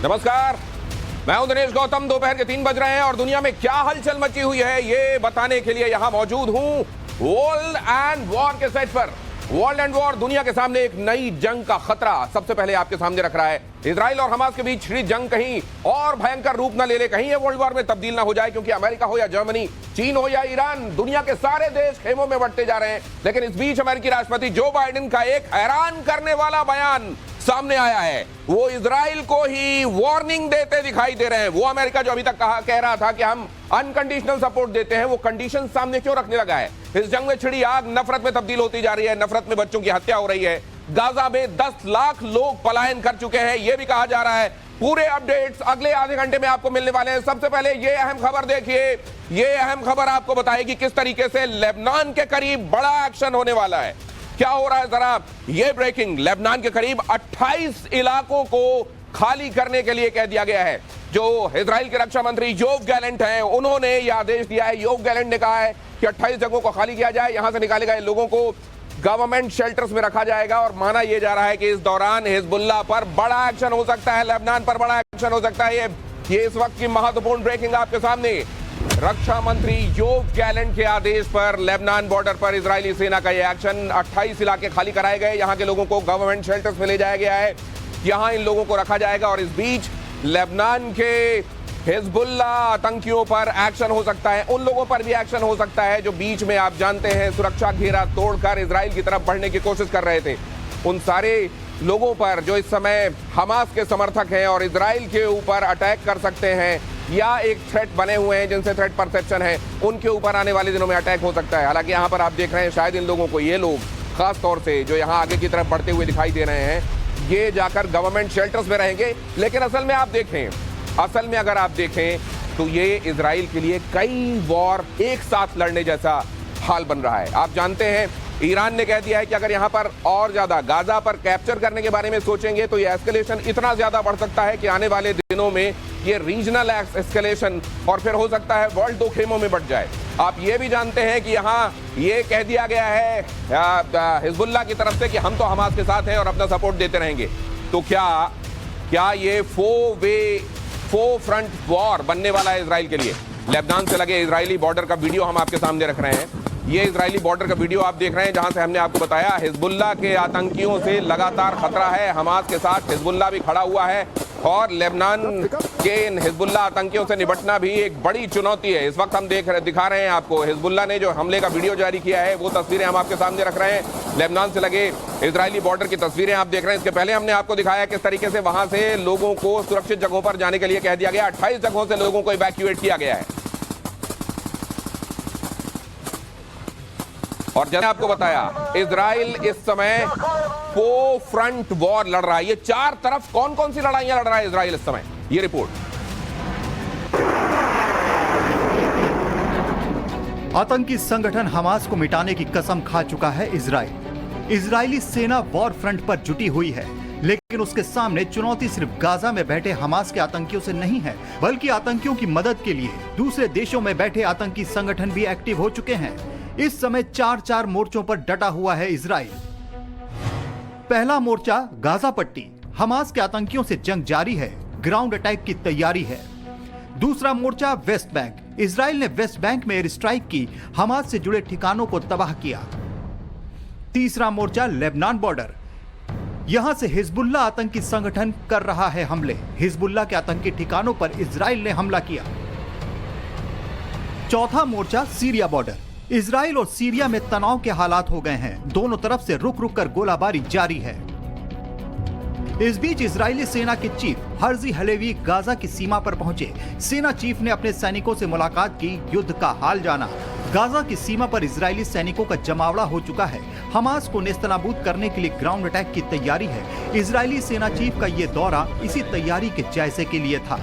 नमस्कार, मैं हूं दिनेश गौतम। दोपहर के 3 बज रहे हैं और दुनिया में क्या हलचल मची हुई है ये बताने के लिए यहां मौजूद हूं वर्ल्ड एंड वॉर के सेट पर। वर्ल्ड एंड वॉर दुनिया के सामने एक नई जंग का खतरा सबसे पहले आपके सामने रख रहा है। इजराइल और हमास के बीच छिड़ी जंग कहीं और भयंकर रूप न ले ले, कहीं ये वर्ल्ड वॉर में तब्दील ना हो जाए, क्योंकि अमेरिका हो या जर्मनी, चीन हो या ईरान, दुनिया के सारे देश खेमों में बढ़ते जा रहे हैं। लेकिन इस बीच अमेरिकी राष्ट्रपति जो बाइडेन का एक हैरान करने वाला बयान सामने आया है। वो इजराइल को ही वार्निंग देते दिखाई दे रहे हैं। वो अमेरिका जो अभी तक कह रहा था कि हम अनकंडीशनल सपोर्ट देते हैं, वो कंडीशन सामने क्यों रखने लगा है? इस जंग में छिड़ी आग नफरत में तब्दील होती जा रही है। नफरत में बच्चों की हत्या हो रही है। गाजा में 10 लाख लोग पलायन कर चुके हैं, यह भी कहा जा रहा है। पूरे अपडेट्स अगले आधे घंटे में आपको मिलने वाले हैं। सबसे पहले ये अहम खबर देखिए। ये अहम खबर आपको बताएगी किस तरीके से लेबनान के करीब बड़ा एक्शन होने वाला है। क्या हो रहा है जरा ये ब्रेकिंग। लेबनान के करीब 28 इलाकों को खाली करने के लिए कह दिया गया है। जो इजराइल के रक्षा मंत्री योव गैलेंट हैं, उन्होंने यह आदेश दिया है। योव गैलेंट ने कहा है कि 28 जगहों को खाली किया जाए, यहां से निकाले गए लोगों को गवर्नमेंट शेल्टर्स में रखा जाएगा। और माना यह जा रहा है कि इस दौरान हिजबुल्लाह पर बड़ा एक्शन हो सकता है, लेबनान पर बड़ा एक्शन हो सकता है। ये इस वक्त की महत्वपूर्ण ब्रेकिंग आपके सामने। रक्षा मंत्री योव गैलेंट के आदेश पर लेबनान बॉर्डर पर इजरायली सेना का यह एक्शन। 28 इलाके खाली कराए गए, यहां के लोगों को गवर्नमेंट शेल्टर्स में ले जाया गया है, यहां इन लोगों को रखा जाएगा। और इस बीच लेबनान के हिजबुल्लाह आतंकियों पर एक्शन हो सकता है, उन लोगों पर भी एक्शन हो सकता है जो बीच में आप जानते हैं सुरक्षा घेरा तोड़कर इजराइल की तरफ बढ़ने की कोशिश कर रहे थे। उन सारे लोगों पर जो इस समय हमास के समर्थक हैं और इजराइल के ऊपर अटैक कर सकते हैं या एक थ्रेट बने हुए हैं, जिनसे थ्रेट परसेप्शन है, उनके ऊपर आने वाले दिनों में अटैक हो सकता है। हालांकि यहाँ पर आप देख रहे हैं शायद इन लोगों को, ये लोग खास तौर से जो यहाँ आगे की तरफ बढ़ते हुए दिखाई दे रहे हैं, ये जाकर गवर्नमेंट शेल्टर्स में रहेंगे। लेकिन असल में अगर आप देखें तो ये इजराइल के लिए कई वॉर एक साथ लड़ने जैसा हाल बन रहा है। आप जानते हैं ईरान ने कह दिया है कि अगर यहां पर और ज्यादा गाजा पर कैप्चर करने के बारे में सोचेंगे तो ये एस्केलेशन इतना ज्यादा बढ़ सकता है कि आने वाले दिनों में ये रीजनल एस्केलेशन और फिर हो सकता है वर्ल्ड दो खेमों में बढ़ जाए। आप ये भी जानते हैं कि यहां ये कह दिया गया है हिजबुल्लाह की तरफ से कि हम तो हमास के साथ हैं और अपना सपोर्ट देते रहेंगे। तो क्या ये फोर फ्रंट वॉर बनने वाला है इजराइल के लिए? लेबनान से लगे इजरायली बॉर्डर का वीडियो हम आपके सामने रख रहे हैं। ये इजरायली बॉर्डर का वीडियो आप देख रहे हैं, जहां से हमने आपको बताया हिजबुल्लाह के आतंकियों से लगातार खतरा है। हमास के साथ हिजबुल्लाह भी खड़ा हुआ है और लेबनान के इन हिजबुल्लाह आतंकियों से निपटना भी एक बड़ी चुनौती है। इस वक्त हम दिखा रहे हैं आपको हिजबुल्लाह ने जो हमले का वीडियो जारी किया है, वो तस्वीरें हम आपके सामने रख रहे हैं। लेबनान से लगे इजरायली बॉर्डर की तस्वीरें आप देख रहे हैं। इसके पहले हमने आपको दिखाया किस तरीके से वहां से लोगों को सुरक्षित जगहों पर जाने के लिए कह दिया गया। 28 जगहों से लोगों को इवैक्यूएट किया गया है। और जैसे आपको बताया, इजराइल इस समय फोर फ्रंट वॉर लड़ रहा है। ये 4 तरफ कौन कौन सी लड़ाइयां लड़ रहा है इजराइल इस समय, ये रिपोर्ट। आतंकी संगठन हमास को मिटाने की कसम खा चुका है इजराइल। इजरायली सेना वॉर फ्रंट पर जुटी हुई है, लेकिन उसके सामने चुनौती सिर्फ गाजा में बैठे हमास के आतंकियों से नहीं है, बल्कि आतंकियों की मदद के लिए दूसरे देशों में बैठे आतंकी संगठन भी एक्टिव हो चुके हैं। इस समय 4 मोर्चों पर डटा हुआ है इजराइल। पहला मोर्चा गाजा पट्टी, हमास के आतंकियों से जंग जारी है, ग्राउंड अटैक की तैयारी है। दूसरा मोर्चा वेस्ट बैंक, इजराइल ने वेस्ट बैंक में एयर स्ट्राइक की, हमास से जुड़े ठिकानों को तबाह किया। तीसरा मोर्चा लेबनान बॉर्डर, यहां से हिजबुल्लाह आतंकी संगठन कर रहा है हमले, हिजबुल्लाह के आतंकी ठिकानों पर इजराइल ने हमला किया। चौथा मोर्चा सीरिया बॉर्डर, इजराइल और सीरिया में तनाव के हालात हो गए हैं, दोनों तरफ से रुक रुक कर गोलाबारी जारी है। इस बीच इजरायली सेना के चीफ हर्जी हलेवी गाजा की सीमा पर पहुंचे। सेना चीफ ने अपने सैनिकों से मुलाकात की, युद्ध का हाल जाना। गाजा की सीमा पर इजरायली सैनिकों का जमावड़ा हो चुका है। हमास को नेस्तनाबूद करने के लिए ग्राउंड अटैक की तैयारी है। इजरायली सेना चीफ का यह दौरा इसी तैयारी के जायजे के लिए था।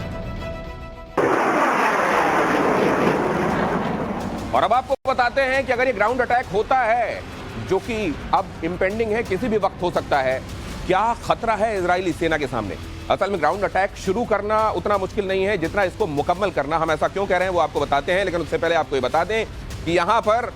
और अब आपको बताते हैं कि अगर ये ग्राउंड अटैक होता है, जो कि अब इम्पेंडिंग है, किसी भी वक्त हो सकता है, क्या खतरा है इजरायली सेना के सामने? असल में ग्राउंड अटैक शुरू करना उतना मुश्किल नहीं है जितना इसको मुकम्मल करना। हम ऐसा क्यों कह रहे हैं वो आपको बताते हैं, लेकिन उससे पहले आपको ये बता दें कि यहां पर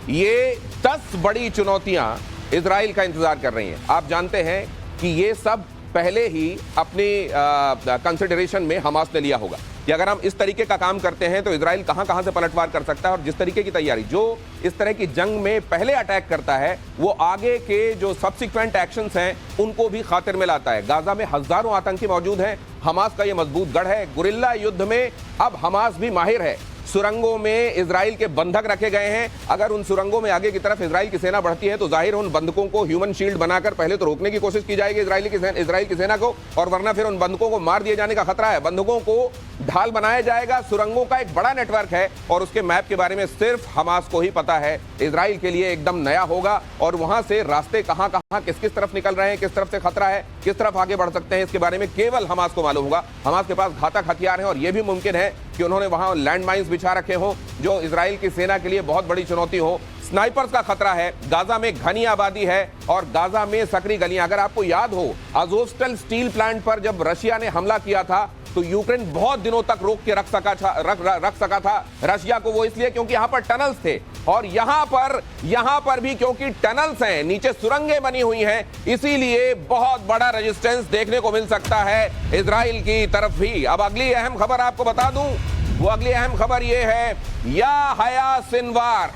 ये 10 बड़ी चुनौतियां इजराइल का इंतजार कर रही हैं। आप जानते हैं कि ये सब पहले ही अपनी कंसिडरेशन में हमास ने लिया होगा कि अगर हम इस तरीके का काम करते हैं तो इजराइल कहां से पलटवार कर सकता है। और जिस तरीके की तैयारी जो इस तरह की जंग में पहले अटैक करता है वो आगे के जो सब्सिक्वेंट एक्शंस हैं उनको भी खातिर में लाता है। गाजा में हजारों आतंकी मौजूद हैं, हमास का ये मजबूत गढ़ है। गुरिल्ला युद्ध में अब हमास भी माहिर है। सुरंगों में इजराइल के बंधक रखे गए हैं। अगर उन सुरंगों में आगे की तरफ इजराइल की सेना बढ़ती है तो जाहिर उन बंधकों को ह्यूमन शील्ड बनाकर पहले तो रोकने की कोशिश की जाएगी इजराइल की सेना को, और वरना फिर उन बंधकों को मार दिए जाने का खतरा है। बंधकों को ढाल बनाया जाएगा। सुरंगों का एक बड़ा नेटवर्क है और उसके मैप के बारे में सिर्फ हमास को ही पता है। इजराइल के लिए एकदम नया होगा और वहां से रास्ते कहां किस तरफ निकल रहे हैं, किस तरफ से खतरा है, किस तरफ आगे बढ़ सकते हैं, इसके बारे में केवल हमास को मालूम होगा। हमास के पास घातक हथियार हैं और यह भी मुमकिन है कि उन्होंने वहां लैंड माइंस बिछा रखे हों जो इजराइल की सेना के लिए बहुत बड़ी चुनौती हो। स्नाइपर्स का खतरा है। गाजा में घनी आबादी है और गाजा में सकरी गलियां। अगर आपको याद हो अज़ोवस्टल स्टील प्लांट पर जब रशिया ने हमला किया था तो यूक्रेन बहुत दिनों तक रोक के रख सका था रशिया को। वो इसलिए क्योंकि यहां पर टनल्स थे और यहां पर भी क्योंकि टनल्स हैं, नीचे सुरंगें बनी हुई हैं, इसीलिए बहुत बड़ा रेजिस्टेंस देखने को मिल सकता है इजराइल की तरफ भी। अब अगली अहम खबर आपको बता दूं, वो अगली अहम खबर ये है याह्या सिनवार,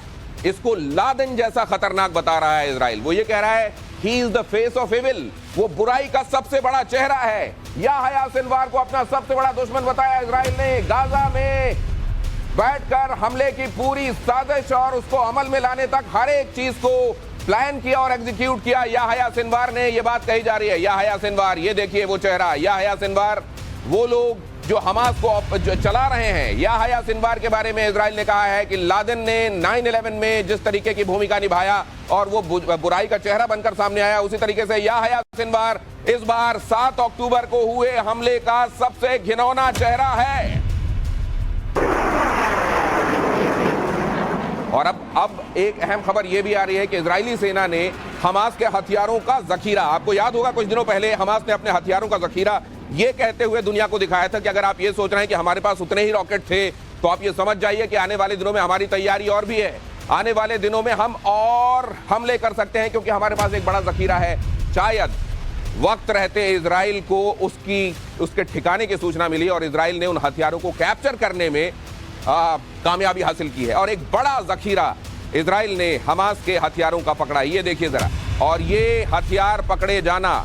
इसको लादेन जैसा खतरनाक बता रहा है इजराइल। वो ये कह रहा है he is the face of evil, वो बुराई का सबसे बड़ा चेहरा है। याह्या सिनवार को अपना सबसे बड़ा दुश्मन बताया इजराइल ने। गाजा में बैठकर हमले की पूरी साजिश और उसको अमल में लाने तक हर एक चीज को प्लान किया और एग्जीक्यूट किया याह्या सिनवार ने। ये बात कही जा रही है। याह्या सिनवार, ये देखिए वो चेहरा। याह्या सिनवार वो लोग जो हमास को जो चला रहे हैं। याह्या सिनवार के बारे में इजराइल ने कहा है कि लादेन ने 9/11 में जिस तरीके की भूमिका निभाया और वो बुराई का चेहरा बनकर सामने आया, उसी तरीके से याह्या सिनवार इस बार 7 अक्टूबर को हुए हमले का सबसे घिनौना चेहरा है। और अब एक अहम खबर यह भी आ रही है कि इजरायली सेना ने हमास के हथियारों का जखीरा, आपको याद होगा कुछ दिनों पहले हमास ने अपने हथियारों का जखीरा ये कहते हुए दुनिया को दिखाया था कि अगर आप ये सोच रहे हैं कि हमारे पास उतने ही रॉकेट थे तो आप ये समझ जाइए कि आने वाले दिनों में हमारी तैयारी और भी है। आने वाले दिनों में हम और हमले कर सकते हैं क्योंकि हमारे पास एक बड़ा जखीरा है। शायद वक्त रहते इजराइल को उसके ठिकाने की सूचना मिली और इजराइल ने उन हथियारों को कैप्चर करने में कामयाबी हासिल की है और एक बड़ा जखीरा इजराइल ने हमास के हथियारों का पकड़ा। ये देखिए जरा, और ये हथियार पकड़े जाना,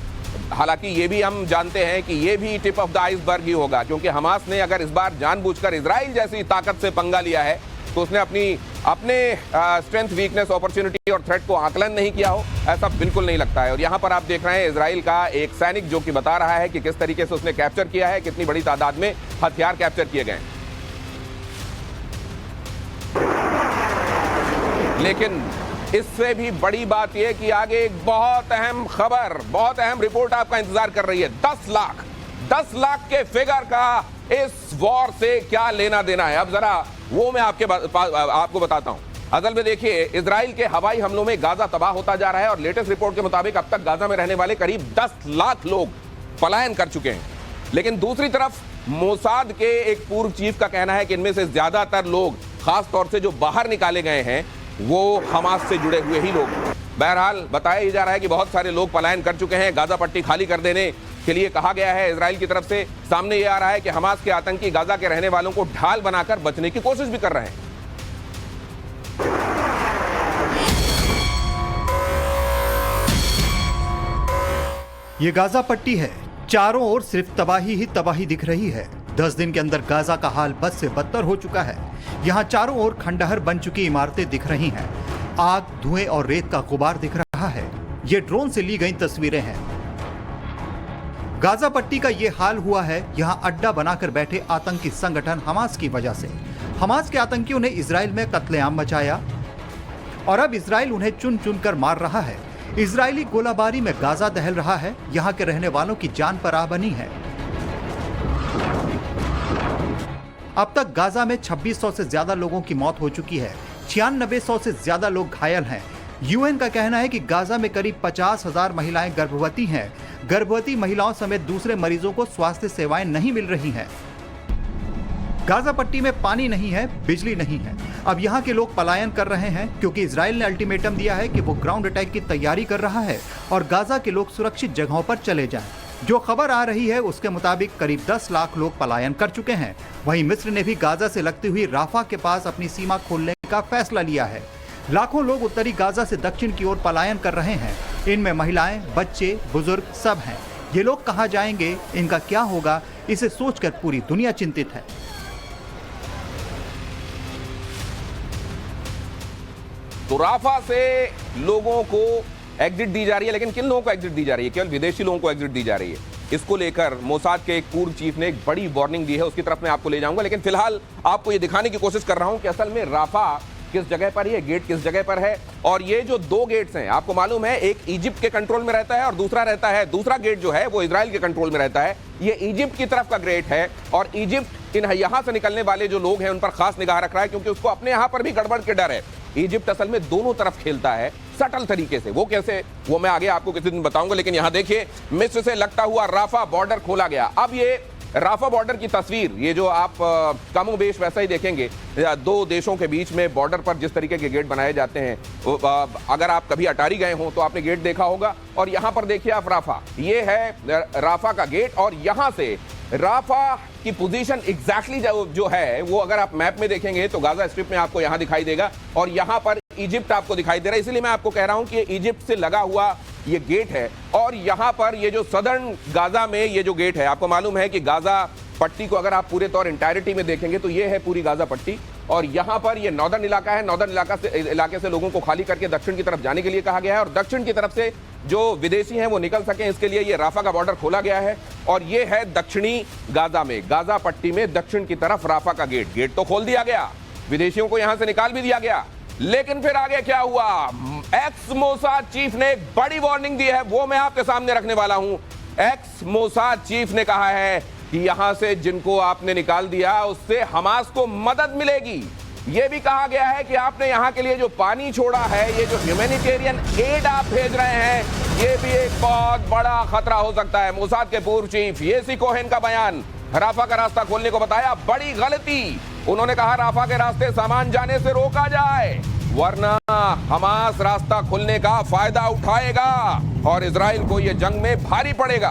हालांकि ये भी हम जानते हैं कि ये भी टिप ऑफ द आइसबर्ग ही होगा क्योंकि हमास ने अगर इस बार जानबूझकर इजराइल जैसी ताकत से पंगा लिया है तो उसने अपने स्ट्रेंथ, वीकनेस, अपॉर्चुनिटी और थ्रेट को आकलन नहीं किया हो, ऐसा बिल्कुल नहीं लगता है। और यहां पर आप देख रहे हैं इजराइल का एक सैनिक जो कि बता रहा है कि किस तरीके से उसने कैप्चर किया है, कितनी बड़ी तादाद में हथियार कैप्चर किए गए। लेकिन इससे भी बड़ी बात यह कि आगे एक बहुत अहम खबर, बहुत अहम रिपोर्ट आपका इंतजार कर रही है। 10 लाख के फिगर का इस वॉर से क्या लेना देना है, अब जरा वो मैं आपको बताता हूं। असल में देखिए, इजराइल के हवाई हमलों में गाजा तबाह होता जा रहा है और लेटेस्ट रिपोर्ट के मुताबिक अब तक गाजा में रहने वाले करीब 10 लाख लोग पलायन कर चुके हैं। लेकिन दूसरी तरफ मोसाद के एक पूर्व चीफ का कहना है कि इनमें से ज्यादातर लोग, खास तौर से जो बाहर निकाले गए हैं, वो हमास से जुड़े हुए ही लोग। बहरहाल बताया ही जा रहा है कि बहुत सारे लोग पलायन कर चुके हैं। गाजा पट्टी खाली कर देने के लिए कहा गया है इजराइल की तरफ से। सामने ये आ रहा है कि हमास के आतंकी गाजा के रहने वालों को ढाल बनाकर बचने की कोशिश भी कर रहे हैं। ये गाजा पट्टी है, चारों ओर सिर्फ तबाही ही तबाही दिख रही है। 10 दिन के अंदर गाजा का हाल बद से बदतर हो चुका है। यहाँ चारों ओर खंडहर बन चुकी इमारतें दिख रही हैं। आग, धुएं और रेत का गुबार दिख रहा है। ये ड्रोन से ली गई तस्वीरें हैं। गाजा पट्टी का ये हाल हुआ है यहाँ अड्डा बनाकर बैठे आतंकी संगठन हमास की वजह से। हमास के आतंकियों ने इजराइल में कत्लेआम मचाया और अब इजराइल उन्हें चुन चुन कर मार रहा है। इजरायली गोलाबारी में गाजा दहल रहा है। यहाँ के रहने वालों की जान पर आ बनी है। अब तक गाजा में 2600 से ज्यादा लोगों की मौत हो चुकी है। 9600 से ज्यादा लोग घायल हैं। यूएन का कहना है कि गाजा में करीब 50,000 महिलाएं गर्भवती हैं। गर्भवती महिलाओं समेत दूसरे मरीजों को स्वास्थ्य सेवाएं नहीं मिल रही हैं। गाजा पट्टी में पानी नहीं है, बिजली नहीं है। अब यहाँ के लोग पलायन कर रहे हैं क्योंकि इजराइल ने अल्टीमेटम दिया है कि वो ग्राउंड अटैक की तैयारी कर रहा है और गाजा के लोग सुरक्षित जगहों पर चले जाएं। जो खबर आ रही है उसके मुताबिक करीब 10 लाख लोग पलायन कर चुके हैं। वहीं मिस्र ने भी गाजा से लगती हुई राफा के पास अपनी सीमा खोलने का फैसला लिया है। लाखों लोग उत्तरी गाजा से दक्षिण की ओर पलायन कर रहे हैं। इनमें महिलाएं, बच्चे, बुजुर्ग सब हैं। ये लोग कहां जाएंगे, इनका क्या होगा, इसे सोचकर पूरी दुनिया चिंतित है। तो राफा से लोगों को एग्जिट दी जा रही है, लेकिन किन लोगों को एग्जिट दी जा रही है? केवल विदेशी लोगों को एग्जिट दी जा रही है। इसको लेकर मोसाद के एक पूर्व चीफ ने एक बड़ी वार्निंग दी है, उसकी तरफ मैं आपको ले जाऊंगा। लेकिन फिलहाल आपको यह दिखाने की कोशिश कर रहा हूं कि असल में राफा किस जगह पर है, गेट किस जगह पर है। और ये जो दो गेट्स हैं, आपको मालूम है, एक इजिप्ट के कंट्रोल में रहता है और दूसरा गेट जो है वो इजराइल के कंट्रोल में रहता है। ये इजिप्ट की तरफ का गेट है और इजिप्ट यहां से निकलने वाले जो लोग हैं उन पर खास निगाह रख रहा है, क्योंकि उसको अपने यहां पर भी गड़बड़ के डर है। इजिप्ट असल में दोनों तरफ खेलता है सटल तरीके से। वो कैसे, वो मैं आगे आपको किसी दिन बताऊंगा। लेकिन यहां देखिए, मिस्र से लगता हुआ राफा बॉर्डर खोला गया। अब ये राफा बॉर्डर की तस्वीर, ये जो आप कमोबेश वैसा ही देखेंगे, दो देशों के बीच में बॉर्डर पर जिस तरीके के गेट बनाए जाते हैं, अगर आप कभी अटारी गए हो तो आपने गेट देखा होगा। और यहां पर देखिए आप राफा, ये है राफा का गेट। और यहां से राफा की पोजीशन एग्जैक्टली जो है वो अगर आप मैप में देखेंगे तो गाजा स्ट्रिप में आपको यहां दिखाई देगा और यहां पर इजिप्ट आपको दिखाई दे रहा है। इसलिए मैं आपको कह रहा हूं कि इजिप्ट से लगा हुआ ये गेट है। और यहां पर ये जो सदर्न गाजा में ये जो गेट है, आपको मालूम है कि गाजा पट्टी को अगर आप पूरे तौर इंटायरिटी में देखेंगे तो ये है पूरी गाजा पट्टी। और यहां पर ये नॉर्दर्न इलाका है। नॉर्दर्न इलाके से लोगों को खाली करके दक्षिण की तरफ जाने के लिए कहा गया है और दक्षिण की तरफ से जो विदेशी हैं वो निकल सकें, इसके लिए ये राफा का बॉर्डर खोला गया है। और ये है दक्षिणी गाजा में, गाजा पट्टी में दक्षिण की तरफ राफा का गेट तो खोल दिया गया, विदेशियों को यहां से निकाल भी दिया गया। लेकिन फिर आगे क्या हुआ? एक्स मोसाद चीफ ने एक बड़ी वार्निंग दी है, वो मैं आपके सामने रखने वाला हूं। एक्स मोसाद चीफ ने कहा है कि यहां से जिनको आपने निकाल दिया उससे हमास को मदद मिलेगी। यह भी कहा गया है कि आपने यहां के लिए जो पानी छोड़ा है, ये जो ह्यूमैनिटेरियन एड आप भेज रहे हैं, ये भी एक बहुत बड़ा खतरा हो सकता है। मोसाद के पूर्व चीफ येसी कोहेन का बयान, राफा का रास्ता खोलने को बताया बड़ी गलती। उन्होंने कहा राफा के रास्ते सामान जाने से रोका जाए, वरना हमास रास्ता खुलने का फायदा उठाएगा और इजराइल को यह जंग में भारी पड़ेगा।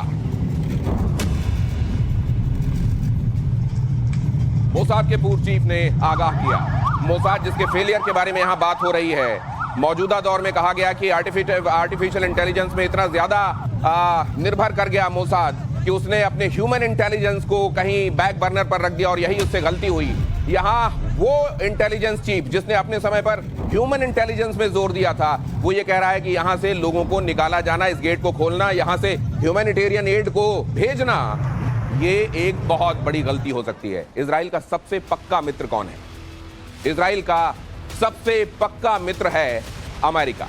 मोसाद के पूर्व चीफ ने आगाह किया। मोसाद जिसके फेलियर के बारे में यहां बात हो रही है, मौजूदा दौर में कहा गया कि आर्टिफिशियल इंटेलिजेंस में इतना ज्यादा निर्भर कर गया मोसाद कि उसने अपने ह्यूमन इंटेलिजेंस को कहीं बैक बर्नर पर रख दिया और यही उससे गलती हुई। यहां वो इंटेलिजेंस चीफ जिसने अपने समय पर ह्यूमन इंटेलिजेंस में जोर दिया था, वो ये कह रहा है कि यहां से लोगों को निकाला जाना, इस गेट को खोलना, यहां से ह्यूमैनिटेरियन एड को भेजना, ये एक बहुत बड़ी गलती हो सकती है। इजराइल का सबसे पक्का मित्र कौन है? इजराइल का सबसे पक्का मित्र है अमेरिका।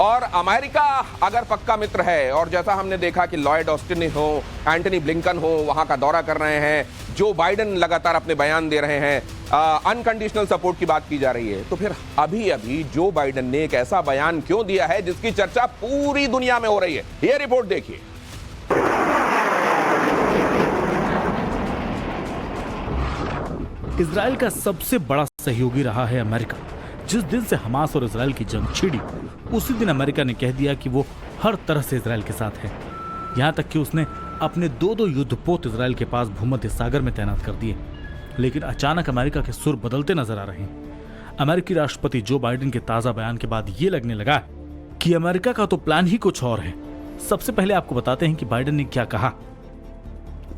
और अमेरिका अगर पक्का मित्र है, और जैसा हमने देखा कि लॉयड ऑस्टिन हो, एंटनी ब्लिंकन हो, वहां का दौरा कर रहे हैं, जो बाइडेन लगातार अपने बयान दे रहे हैं, अनकंडीशनल सपोर्ट की बात की जा रही है, तो फिर अभी अभी जो बाइडेन ने एक ऐसा बयान क्यों दिया है जिसकी चर्चा पूरी दुनिया में हो रही है? ये रिपोर्ट देखिए। इजराइल का सबसे बड़ा सहयोगी रहा है अमेरिका। जिस दिन से हमास और इजराइल की जंग छिड़ी, उसी दिन अमेरिका ने कह दिया कि वो हर तरह से इजराइल के साथ है। यहां तक कि उसने अपने दो युद्धपोत इजराइल के पास भूमध्य सागर में तैनात कर दिए। लेकिन अचानक अमेरिका के सुर बदलते नजर आ रहे हैं। अमेरिकी राष्ट्रपति जो बाइडेन के ताजा बयान के बाद ये लगने लगा कि अमेरिका का तो प्लान ही कुछ और है। सबसे पहले आपको बताते हैं कि बाइडेन ने क्या कहा।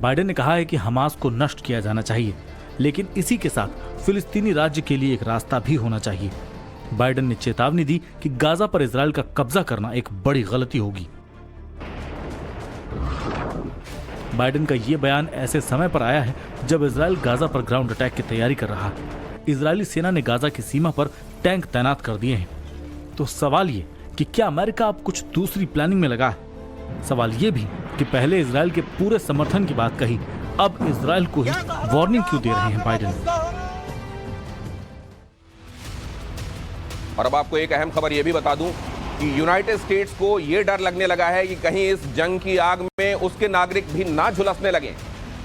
बाइडेन ने कहा है कि हमास को नष्ट किया जाना चाहिए, लेकिन इसी के साथ फिलिस्तीनी राज्य के लिए एक रास्ता भी होना चाहिए। बाइडेन ने चेतावनी दी कि गाजा पर इजराइल का कब्जा करना एक बड़ी गलती होगी। बाइडेन का यह बयान ऐसे समय पर आया है जब इजराइल गाजा पर ग्राउंड अटैक की तैयारी कर रहा है। इजरायली सेना ने गाजा की सीमा पर टैंक तैनात कर दिए हैं। तो सवाल ये कि क्या अमेरिका अब कुछ दूसरी प्लानिंग में लगा है? सवाल ये भी कि पहले इजराइल के पूरे समर्थन की बात कही, अब इजराइल को ही वार्निंग क्यों दे रहे हैं बाइडेन? और अब आपको एक अहम खबर यह भी बता दूं कि यूनाइटेड स्टेट्स को यह डर लगने लगा है कि कहीं इस जंग की आग में उसके नागरिक भी ना झुलसने लगे।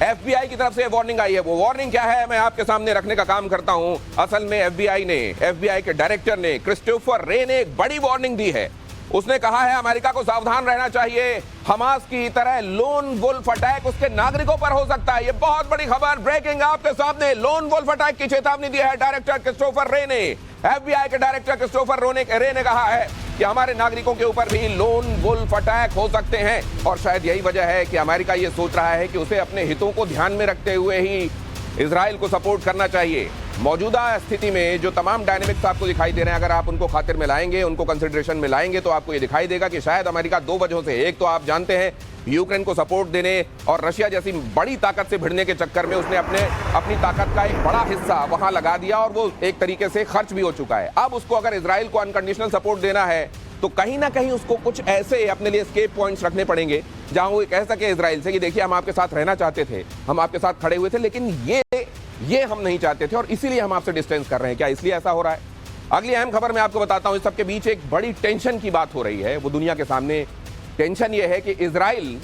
एफबीआई की तरफ से वार्निंग आई है। वो वार्निंग क्या है, मैं आपके सामने रखने का काम करता हूं। असल में एफबीआई के डायरेक्टर ने, क्रिस्टोफर रे ने एक बड़ी वार्निंग दी है। उसने कहा है अमेरिका को सावधान रहना चाहिए, हमास की तरह लोन वुल्फ अटैक उसके नागरिकों पर हो सकता है। ये बहुत बड़ी खबर ब्रेकिंग आपके सामने। लोन वुल्फ अटैक की चेतावनी दी है डायरेक्टर क्रिस्टोफर रे ने। FBI के डायरेक्टर क्रिस्टोफर रे ने कहा है कि हमारे नागरिकों के ऊपर भी लोन वुल्फ अटैक हो सकते हैं, और शायद यही वजह है कि अमेरिका ये सोच रहा है कि उसे अपने हितों को ध्यान में रखते हुए ही इजराइल को सपोर्ट करना चाहिए। मौजूदा स्थिति में जो तमाम डायनेमिक्स आपको दिखाई दे रहे हैं, अगर आप उनको खातिर में लाएंगे, उनको कंसिडरेशन में लाएंगे, तो आपको ये दिखाई देगा कि शायद अमेरिका दो वजहों से, एक तो आप जानते हैं यूक्रेन को सपोर्ट देने और रशिया जैसी बड़ी ताकत से भिड़ने के चक्कर में उसने अपनी ताकत का एक बड़ा हिस्सा वहां लगा दिया और वो एक तरीके से खर्च भी हो चुका है। अब उसको अगर इजराइल को अनकंडीशनल सपोर्ट देना है तो कहीं ना कहीं उसको कुछ ऐसे अपने लिए एस्केप पॉइंट्स रखने पड़ेंगे जहां वो कह सके इजराइल से कि देखिए हम आपके साथ रहना चाहते थे, हम आपके साथ खड़े हुए थे, लेकिन ये हम नहीं चाहते थे और इसीलिए हम आपसे डिस्टेंस कर रहे हैं। क्या इसलिए ऐसा हो रहा है? अगली अहम खबर मैं आपको बताता हूं। इस सबके बीच एक बड़ी टेंशन की बात हो रही है, वो दुनिया के सामने। टेंशन ये है कि इजराइल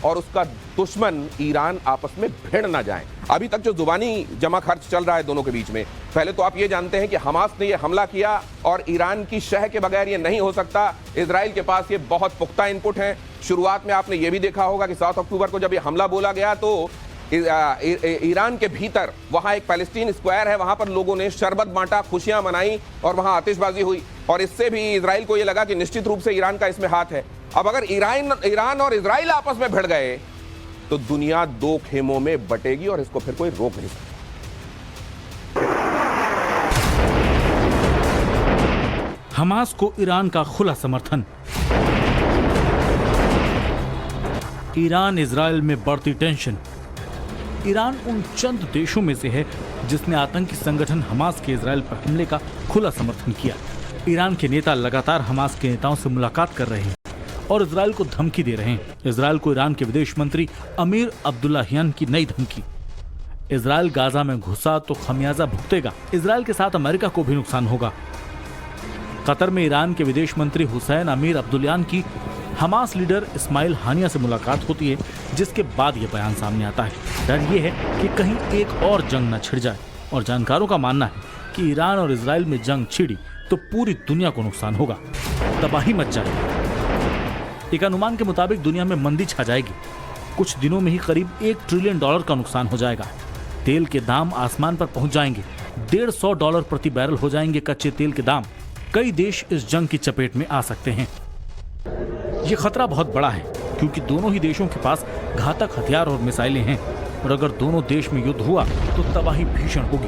और उसका दुश्मन ईरान आपस में भिड़ ना जाएं। अभी तक जो जुबानी जमा खर्च चल रहा है दोनों के बीच में, पहले तो आप ये जानते हैं कि हमास ने ये हमला किया और ईरान की शह के बगैर ये नहीं हो सकता। इजराइल के पास ये बहुत पुख्ता इनपुट है। शुरुआत में आपने ये भी देखा होगा कि 7 अक्टूबर को जब ये हमला बोला गया तो ईरान के भीतर वहां एक पैलेस्टीन स्क्वायर है, वहां पर लोगों ने शरबत बांटा, खुशियां मनाई और वहां आतिशबाजी हुई, और इससे भी इजराइल को यह लगा कि निश्चित रूप से ईरान का इसमें हाथ है। अब अगर ईरान और इजराइल आपस में भिड़ गए तो दुनिया दो खेमों में बटेगी और इसको फिर कोई रोक नहीं सकता। हमास को ईरान का खुला समर्थन। ईरान इजराइल में बढ़ती टेंशन। ईरान उन चंद देशों में से है जिसने आतंकी संगठन हमास के इजराइल पर हमले का खुला समर्थन किया। ईरान के नेता लगातार हमास के नेताओं से मुलाकात कर रहे हैं और इजराइल को धमकी दे रहे हैं। इजराइल को ईरान के विदेश मंत्री अमीर अब्दुल्लाहियान की नई धमकी। इजराइल गाजा में घुसा तो खमियाजा भुगतेगा। इजराइल के साथ अमेरिका को भी नुकसान होगा। कतर में ईरान के विदेश मंत्री हुसैन अमीर अब्दुल्लाहियान की हमास लीडर इस्माइल हानिया से मुलाकात होती है, जिसके बाद यह बयान सामने आता है। डर यह है कि कहीं एक और जंग न छिड़ जाए, और जानकारों का मानना है कि ईरान और इजराइल में जंग छिड़ी तो पूरी दुनिया को नुकसान होगा, तबाही मच जाएगी। एक अनुमान के मुताबिक दुनिया में मंदी छा जाएगी। कुछ दिनों में ही करीब $1 ट्रिलियन का नुकसान हो जाएगा। तेल के दाम आसमान पर पहुंच जाएंगे। $150 प्रति बैरल हो जाएंगे कच्चे तेल के दाम। कई देश इस जंग की चपेट में आ सकते हैं। ये खतरा बहुत बड़ा है क्योंकि दोनों ही देशों के पास घातक हथियार और मिसाइलें हैं, और अगर दोनों देश में युद्ध हुआ तो तबाही भीषण होगी।